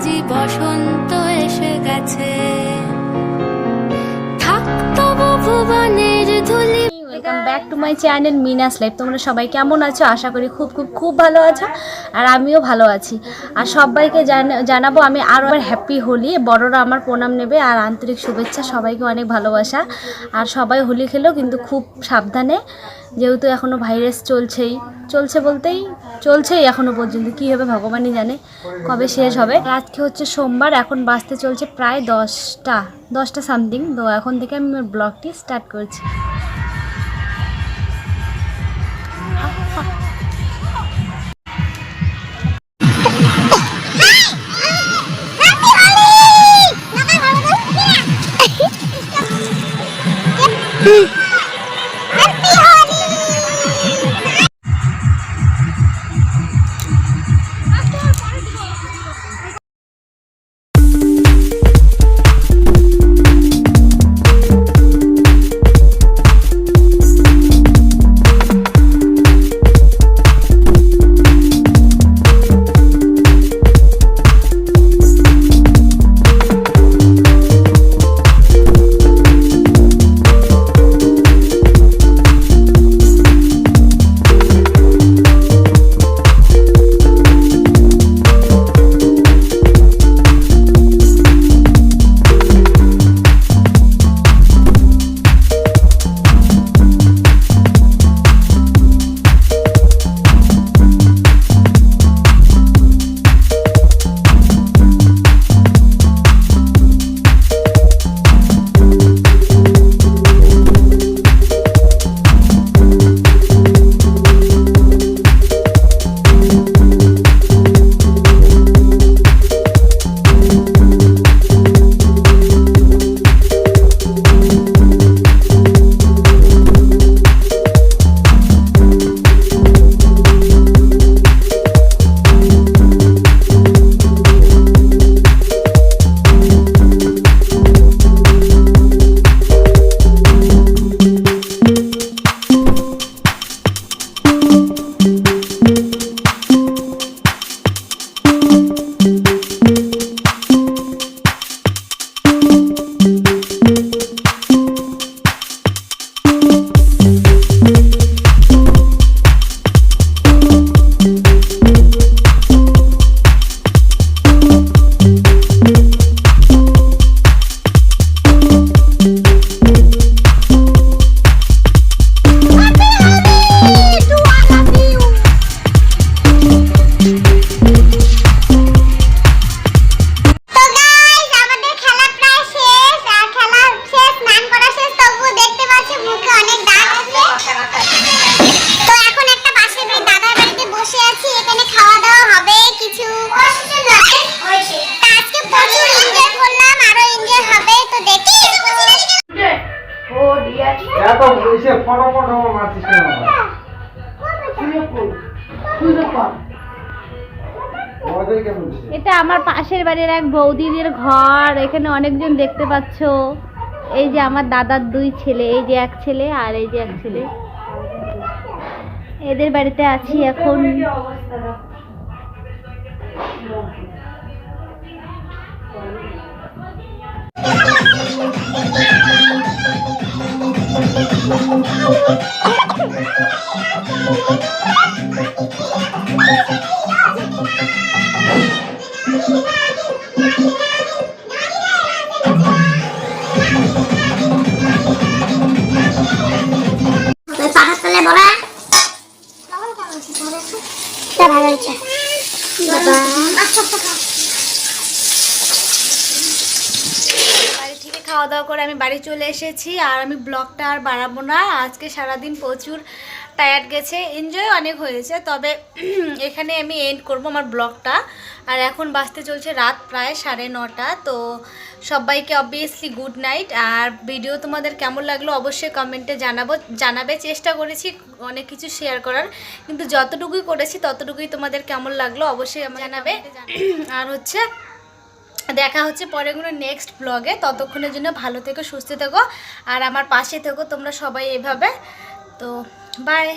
বুঝি বসন্ত এসে গেছে, থাকতো ভুবনের ধুলি। Welcome back to my channel Mina's life. তোমরা সবাই কেমন আছো? আশা করি খুব ভালো আছো, আর আমিও ভালো আছি। আর সবাইকে জানাবো আমি আরও হ্যাপি হোলি। বড়রা আমার প্রণাম নেবে আর আন্তরিক শুভেচ্ছা। সবাইকে অনেক ভালোবাসা। আর সবাই হোলি খেলো, কিন্তু খুব সাবধানে, যেহেতু এখনও ভাইরাস চলছেই এখনও পর্যন্ত। কী হবে ভগবানই জানে, কবে শেষ হবে। আজকে হচ্ছে সোমবার, এখন বাজতে চলছে প্রায় 10টা সামথিং। তো এখন থেকে আমি আমার ব্লগটি স্টার্ট করছি। এটা আমার পাশের বাড়ির এক বৌদিদের ঘর। এখানে অনেকজন দেখতে পাচ্ছ। এই যে আমার দাদার 2 ছেলে, এই যে এক ছেলে আর এই যে এক ছেলে। এদের বাড়িতে আছি এখন। খাওয়া দাওয়া করে আমি বাড়ি চলে এসেছি, আর আমি ব্লগটা আর বাড়াবো না। আজকে সারাদিন প্রচুর টায়ার্ড গেছে, এনজয় অনেক হয়েছে, তবে এখানে আমি এন্ড করব আমার ব্লগটা। আর এখন বাজতে চলছে রাত প্রায় 9:30। তো সবাইকে অবভিয়াসলি গুড নাইট। আর ভিডিও তোমাদের কেমন লাগলো অবশ্যই কমেন্টে জানাবে। চেষ্টা করেছি অনেক কিছু শেয়ার করার, কিন্তু যতটুকুই করেছি ততটুকুই তোমাদের কেমন লাগলো অবশ্যই জানাবে। আর হচ্ছে দেখা হচ্ছে পরে কোনো নেক্সট ব্লগে। ততক্ষণের জন্য ভালো থেকো, সুস্থ থেকো, আর আমার পাশে থেকো তোমরা সবাই এভাবে। তো বাই।